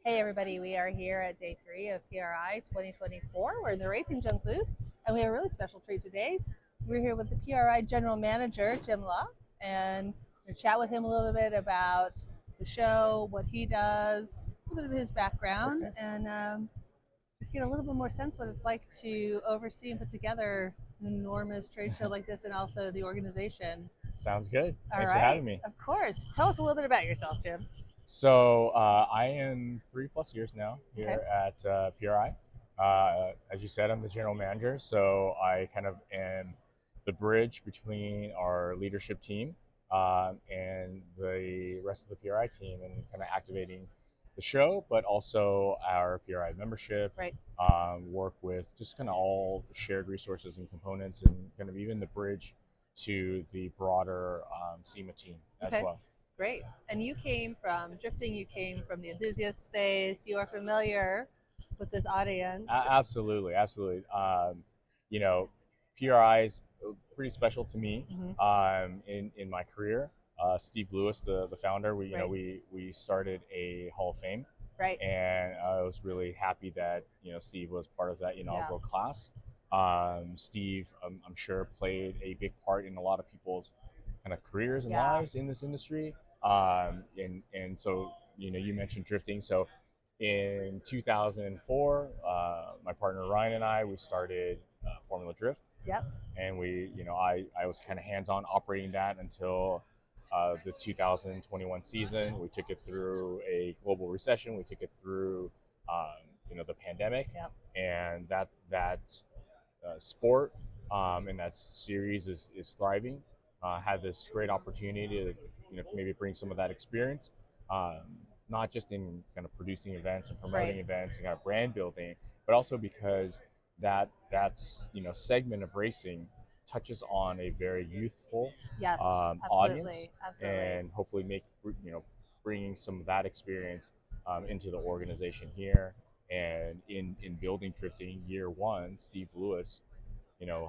Hey everybody, we are here at day 3 of PRI 2024. We're in the RacingJunk booth, and we have a really special treat today. We're here with the PRI General Manager Jim Liaw, and we're chat with him a little bit about the show, what he does, a little bit of his background, Okay. and just get a little bit more sense what it's like to oversee and put together an enormous trade show like this, and also the organization. Sounds good. All Thanks for right, having me. of course. Tell us a little bit about yourself, Jim. So I am 3+ years now Okay. here at PRI. As you said, I'm the general manager, so I kind of am the bridge between our leadership team and the rest of the PRI team, and kind of activating the show, but also our PRI membership. Right. Work with just kind of all shared resources and components, and kind of even the bridge to the broader SEMA team as Okay. well. Great. And you came from drifting, you came from the enthusiast space, you are familiar with this audience. Absolutely, absolutely. You know, PRI is pretty special to me Mhm. in my career. Steve Lewis, the founder, Right. we started a Hall of Fame, Right. and I was really happy that Steve was part of that inaugural class. Steve, I'm sure, played a big part in a lot of people's kind of careers and Yeah. lives in this industry. And so you mentioned drifting, so in 2004, my partner Ryan and we started Formula Drift, Yep. and I was kind of hands-on operating that until the 2021 season. We took it through a global recession. We took it through, the pandemic, Yep. and that sport and that series is thriving. Had this great opportunity to maybe bring some of that experience, um, not just in kind of producing events and promoting Right. events and kind of brand building, but also because that's segment of racing touches on a very youthful Yes. audience, Absolutely. Absolutely. and hopefully bringing some of that experience into the organization here. And in building drifting year one, Steve Lewis,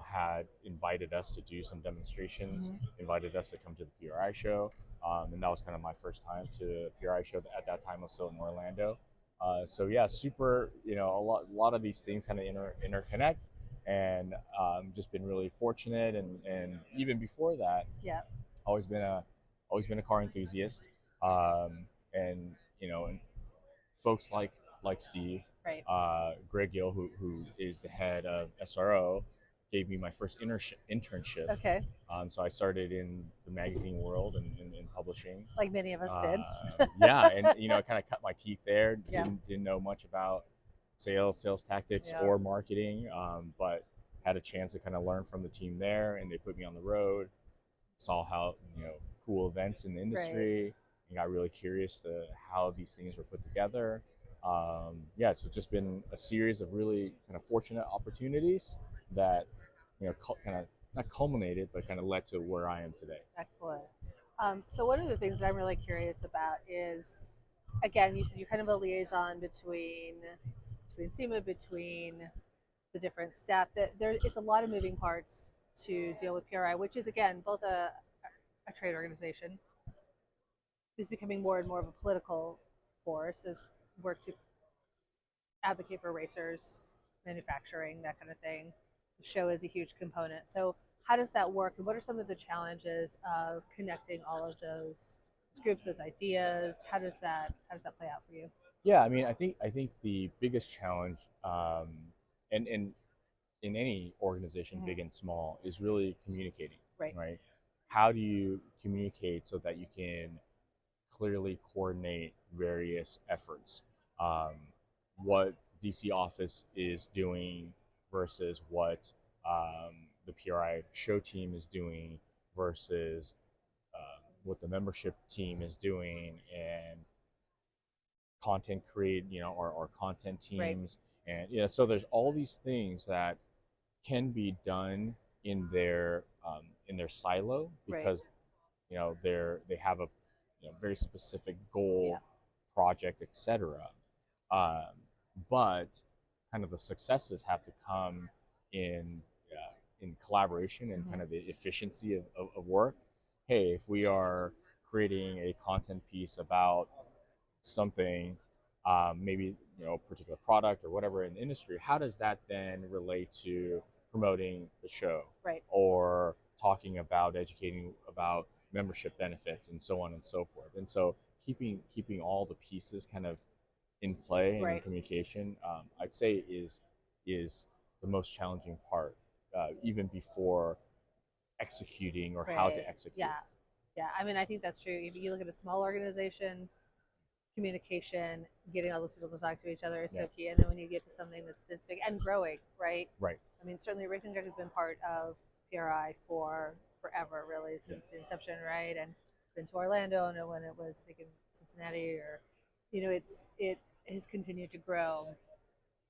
had invited us to do some demonstrations, Mhm. invited us to come to the PRI show, and that was kind of my first time to the PRI show. At that time, I was still in Orlando. So yeah, super. A lot of these things kind of interconnect, and just been really fortunate. And even before that, Yeah. always been a car enthusiast, and and folks like Steve, Right. Greg Gill, who is the head of SRO, gave me my first internship. Okay. So I started in the magazine world and in publishing. Like many of us did. Yeah, and I kind of cut my teeth there. Yeah. Didn't know much about sales tactics Yeah. or marketing, but had a chance to kind of learn from the team there, and they put me on the road. Saw how cool events in the Right. industry, and got really curious to how these things were put together. Yeah, so it's just been a series of really kind of fortunate opportunities that kind of not culminated, but kind of led to where I am today. Excellent. So one of the things that I'm really curious about is, again, you said you're kind of a liaison between SEMA, between the different staff. That there, it's a lot of moving parts to deal with PRI, which is again both a trade organization who's becoming more and more of a political force as work to advocate for racers, manufacturing, that kind of thing. The show is a huge component. So how does that work, and what are some of the challenges of connecting all of those groups, those ideas? How does that play out for you? Yeah, I mean, I think the biggest challenge, and in any organization, Mm-hmm. big and small, is really communicating. Right. Right? How do you communicate so that you can clearly coordinate various efforts? Um, what DC office is doing versus what the PRI show team is doing versus what the membership team is doing, and content create, our content Right. teams. And so there's all these things that can be done in their silo, Right. because they have a very specific Yeah. goal, project, etc. Um, but kind of the successes have to come in in collaboration and Mm-hmm. kind of the efficiency of work. Hey, if we are creating a content piece about something, maybe a particular product or whatever in the industry, how does that then relate to promoting the show Right. or talking about educating about membership benefits and so on and so forth? And so keeping all the pieces kind of in play and in Right. communication, I'd say is the most challenging part, even before executing or how Right. to execute. Yeah. Yeah. I mean, I think that's true. If you look at a small organization, communication, getting all those people to talk to each other is Yeah. so key. And then when you get to something that's this big and growing, right? Right. I mean, certainly RacingJunk has been part of PRI for forever, really, since the inception, right? And been to Orlando, and when it was, I think, in Cincinnati, or it has continued to grow,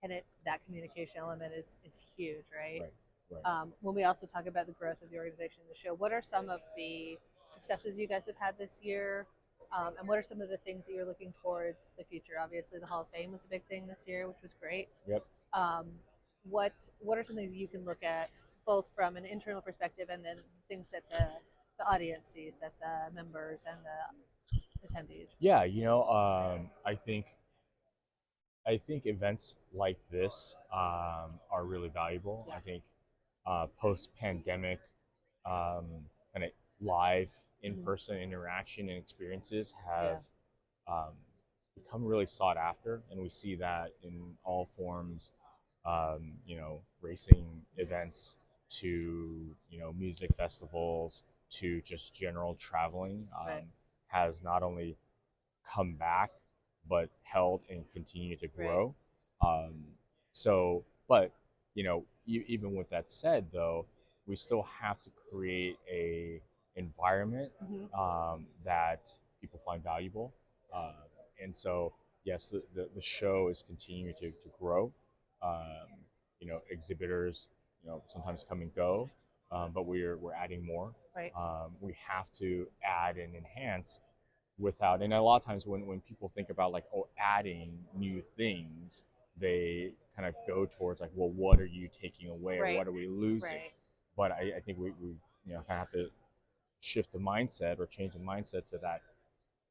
and that communication element is huge, right? Right. Right. When we also talk about the growth of the organization and the show, what are some of the successes you guys have had this year? And what are some of the things that you're looking towards the future? Obviously, the Hall of Fame was a big thing this year, which was great. Yep. Um, what are some things you can look at both from an internal perspective and then things that the audience sees, that the members and the attendees? Yeah, I think events like this are really valuable. Yeah. I think post-pandemic, um, kind of live in-person interaction and experiences have um, become really sought after, and we see that in all forms. Racing events to music festivals to just general traveling, Right. has not only come back, but held and continue to Right. grow. Um, but even with that said, though, we still have to create a environment that people find valuable. Uh, and so, yes, the show is continuing to grow. Um, Exhibitors, sometimes come and go, but we're adding more. Right. We have to add and enhance without, and a lot of times when people think about like, oh, adding new things, they kind of go towards like, well, what are you taking away or Right. what are we losing? Right. But I think we kind of have to shift the mindset or change the mindset to that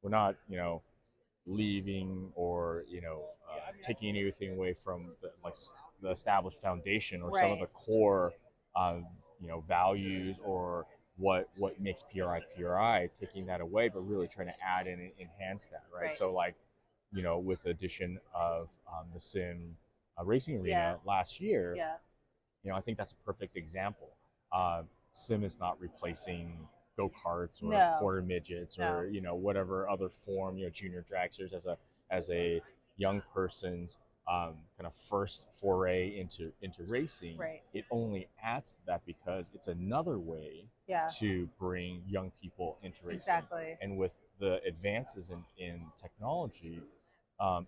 we're not leaving or taking anything away from the established foundation or some of the Right. core values or what makes PRI, taking that away, but really trying to add and enhance that, right? Right. So like with the addition of the sim racing Yeah. arena last year, Yeah. I think that's a perfect example. Sim is not replacing go karts or No. quarter midgets No. or whatever other form, junior dragsters as a young person's kind of first foray into racing. Right. It only adds to that because it's another way Yeah. to bring young people into racing. Exactly. And with the advances in technology,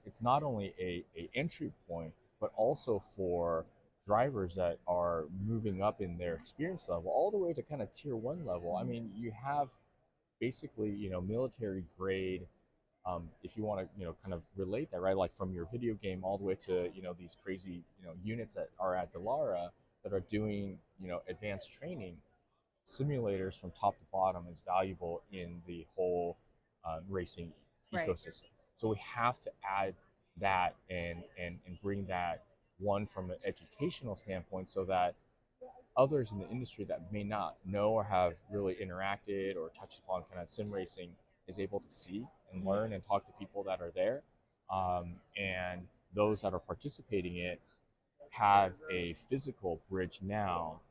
it's not only a entry point, but also for drivers that are moving up in their experience level all the way to kind of tier one level. I mean, you have basically, military grade, if you want to, kind of relate that, right? Like from your video game all the way to, these crazy, units that are at Delara that are doing, advanced training. Simulators from top to bottom is valuable in the whole racing Right. ecosystem. So we have to add that and bring that one from an educational standpoint so that others in the industry that may not know or have really interacted or touched upon kind of sim racing is able to see and learn and talk to people that are there. And those that are participating in it have a physical bridge now,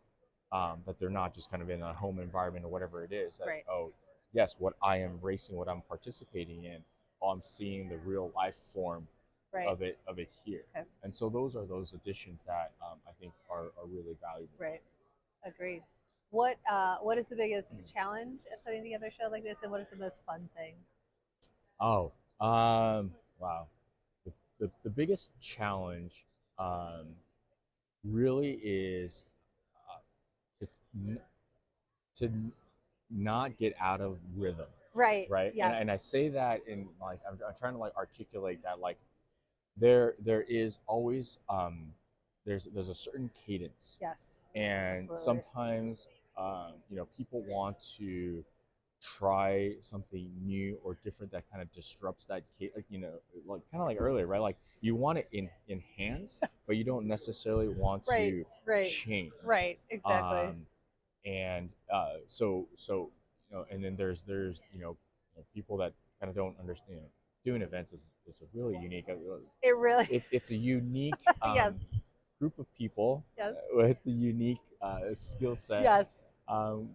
that they're not just kind of in a home environment or whatever it is. That, Right. oh, yes, what I am racing, what I'm participating in, I'm seeing the real life form Right. of it here. Okay. And so those additions that I think are really valuable. Right. Agreed. What is the biggest challenge of putting together a show like this, and what is the most fun thing? Oh, wow. The biggest challenge really is to to not get out of rhythm, Right. right? Yes. And I say that in like I'm trying to like articulate that like there is always there's a certain cadence, Yes. and Absolutely. sometimes people want to try something new or different that kind of disrupts that, like, like kind of like earlier, right? Like you want to enhance, but you don't necessarily want Right, to right, change. right, exactly. Um, and so and then there's people that kind of don't understand. Doing events is a really unique. It really, It's a unique yes, group of people yes, with a unique skill set. yes,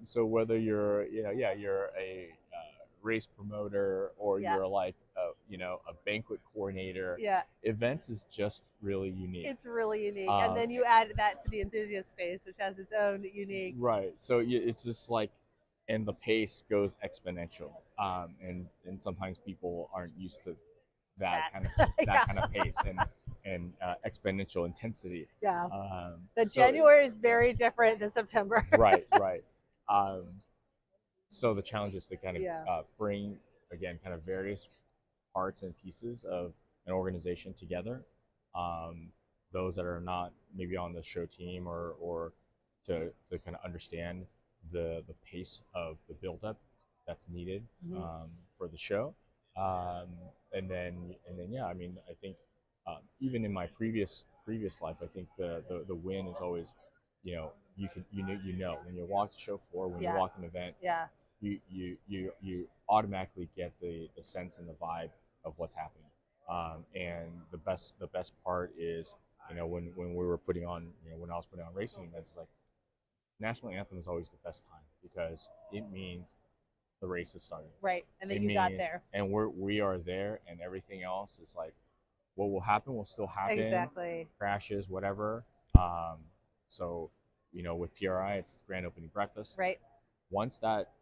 So whether you're, yeah, you're a race promoter or yeah, you're like a banquet coordinator, yeah. events is just really unique. It's really unique. And Um, then you add that to the enthusiast space, which has its own unique. right. So it's just like, and the pace goes exponential. Yes. And sometimes people aren't used to that That. kind of Yeah. pace and exponential intensity. Yeah. The So January is very different than September. right, right. Um, so the challenge is to kind of Yeah. bring, again, kind of various parts and pieces of an organization together. Um, those that are not maybe on the show team, or to kind of understand the pace of the buildup that's needed for the show. Um, and then yeah, I mean, I think even in my previous life, I think the win is always, you can, when you walk the show floor, when you Yeah. walk an event, Yeah. you automatically get the sense and the vibe of what's happening. And the best part is, when we were putting on, when I was putting on racing events, like national anthem is always the best time because it means the race is starting. Right. And then It you got means, there. and we are there, and everything else is like, what will happen will still happen. Exactly. Crashes, whatever. Um, so, with PRI, it's grand opening breakfast. Right. Once that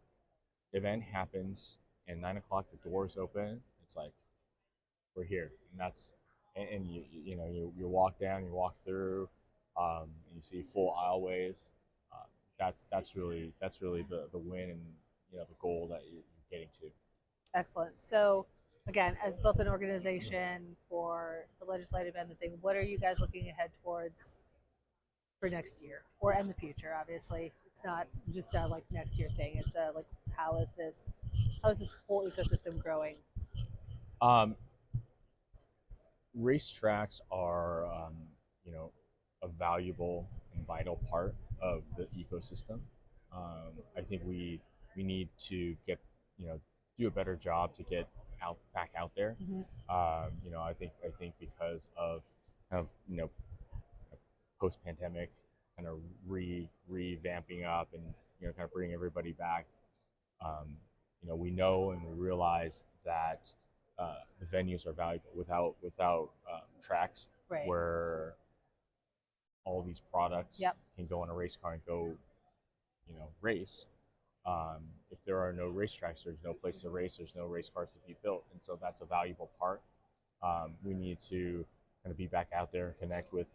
event happens and 9 o'clock the doors open, it's like, we're here, and that's, and you walk down, you walk through, and you see full aisleways. Uh, that's really the win, and the goal that you're getting to. Excellent. So, again, as both an organization for the legislative end of thing, what are you guys looking ahead towards for next year or in the future? Obviously, it's not just a like next year thing. It's a like how is this whole ecosystem growing? Um, Racetracks are, a valuable and vital part of the ecosystem. I think we need to do a better job to get back out there. Mm-hmm. I think because of kind of, post pandemic, kind of revamping up, and kind of bringing everybody back. We know and we realize that the venues are valuable. Without tracks Right. where all these products Yep. can go on a race car and go, race. If there are no racetracks, there's no place to race. There's no race cars to be built, and so that's a valuable part. We need to kind of be back out there and connect with,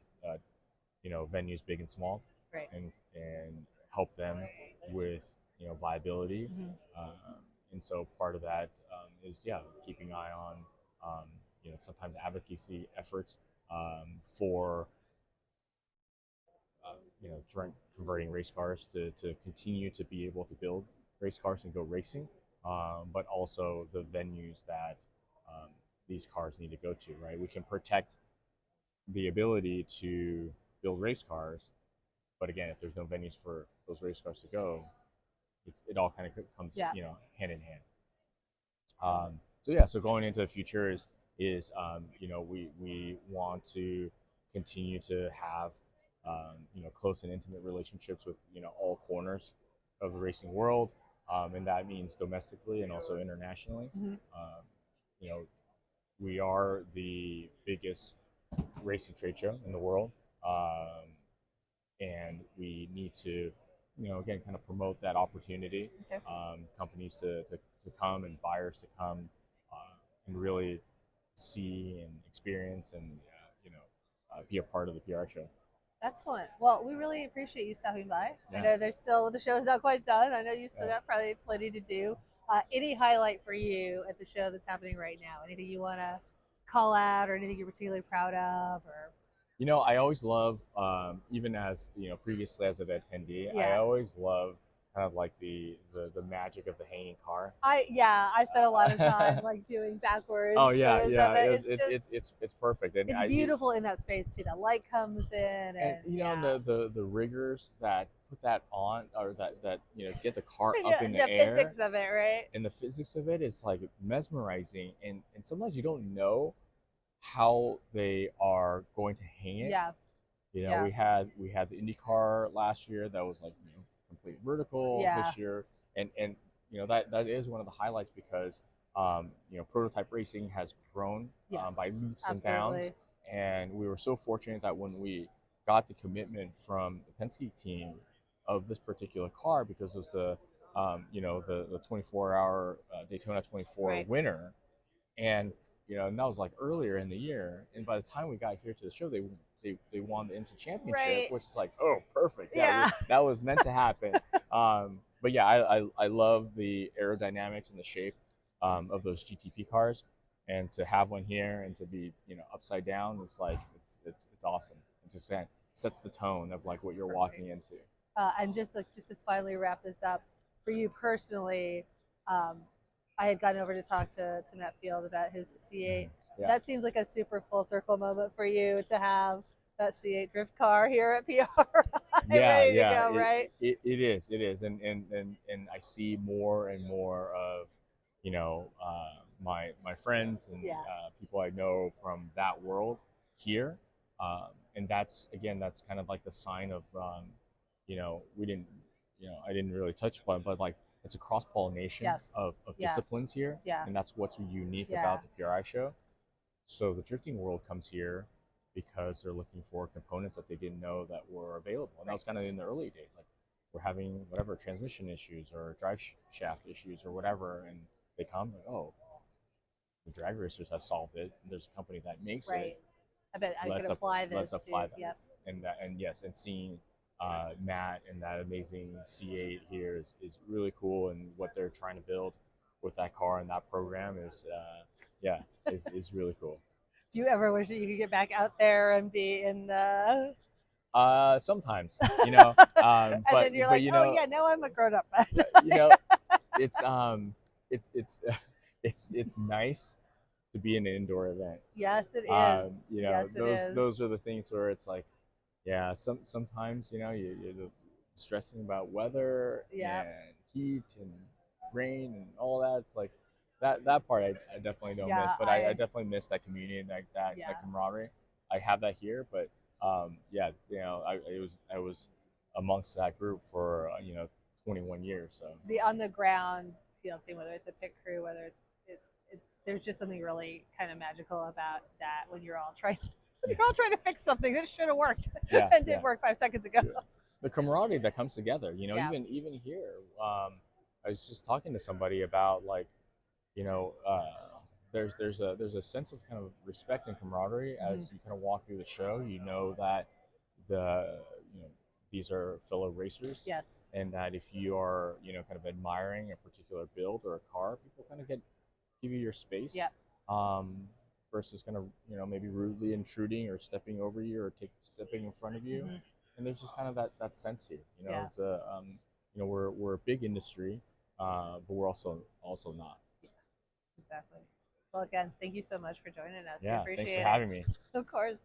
venues big and small, Right. and help them with, viability. Mm-hmm. And so part of that is, yeah, keeping an eye on, sometimes advocacy efforts for, converting race cars to continue to be able to build race cars and go racing, but also the venues that these cars need to go to, right? We can protect the ability to build race cars, but again, if there's no venues for those race cars to go, it all kind of comes, Yeah. hand in hand. So yeah, so going into the future is we want to continue to have close and intimate relationships with all corners of the racing world, and that means domestically and also internationally. Mm-hmm. You know, we are the biggest racing trade show in the world, and we need to, again, kind of promote that opportunity. Okay. Companies to come, and buyers to come, and really see and experience, and be a part of the PRI show. Excellent. Well, we really appreciate you stopping by. Yeah. I know the show's not quite done. I know you still got probably plenty to do. Any highlight for you at the show that's happening right now? Anything you want to call out, or anything you're particularly proud of, or? I always love, even as previously as an attendee, I Yeah. always love kind of like the magic of the hanging car. I spent a lot of time like doing Oh backwards yeah, photos of yeah. it. It's just It's perfect, and it's beautiful in that space too. The light comes in, and and you know, and yeah, the riggers that put that on, or that get the car up in the the air, physics of it, right? and the physics of it is like mesmerizing, and sometimes you don't know how they are going to hang it. Yeah, You know, yeah, we had the IndyCar last year that was like complete vertical. yeah. This year, and that is one of the highlights because prototype racing has grown by Yes, leaps and bounds, absolutely. and we were so fortunate that when we got the commitment from the Penske team of this particular car, because it was the 24-hour Daytona 24 Right, winner, and and that was like earlier in the year, and by the time we got here to the show, they won the IMSA championship, right. which is like, oh, perfect, Yeah, that was meant to happen. But yeah, I love the aerodynamics and the shape of those GTP cars, and to have one here and to be upside down, it's like it's awesome. It just sets the tone of like what you're perfect. walking into. And just to finally wrap this up, for you personally, um, I had gone over to talk to Matt Field about his C8. Yeah. That seems like a super full circle moment for you to have that C8 drift car here at PRI Yeah, ready to yeah, go, right? it is, and I see more and more of my friends and Yeah, people I know from that world here, and that's kind of like the sign of we didn't I didn't really touch upon, but like it's a cross pollination yes, of yeah, disciplines here, yeah, and that's what's unique yeah, about the PRI show. So the drifting world comes here because they're looking for components that they didn't know that were available. And that right. was kind of in the early days. Like we're having whatever transmission issues or drive shaft issues or whatever. And they come, like, oh, the drag racers have solved it. And there's a company that makes it. Right. I bet I could Let's up, apply let's this to, apply that. yep. And yes, and seeing Matt and that amazing C8 here is really cool. And what they're trying to build with that car and that program is really cool. Do you ever wish that you could get back out there and be in the Sometimes, and then you're but like, oh yeah, now I'm a grown up. you know, it's it's it's nice to be in an indoor event. Yes, it is. Yes, it is. Those are the things where it's like, yeah, sometimes you're stressing about weather Yeah, and heat and rain and all that. It's like that part I definitely don't miss, yeah, but I definitely miss that community and that yeah. camaraderie. I have that here, but yeah, I was amongst that group for 21 years. So The on the ground field team, whether it's a pit crew, whether there's just something really kind of magical about that when you're all trying. You're all trying to fix something that should have worked yeah, and did yeah, work 5 seconds ago. the camaraderie that comes together. Yeah. Even here, I was just talking to somebody about like you know, there's a sense of kind of respect and camaraderie Mhm. as you kind of walk through the show. You know that the you know these are fellow racers, Yes. and that if you are kind of admiring a particular build or a car, people kind of give you your space. Yeah. Um, versus kind of maybe rudely intruding or stepping over you or stepping in front of you. Mhm. And there's just kind of that sense here. Yeah. It's a we're a big industry, but we're also not. Yeah. Exactly. Well, again, thank you so much for joining us. We Yeah, thanks for appreciate it. having me. Of course.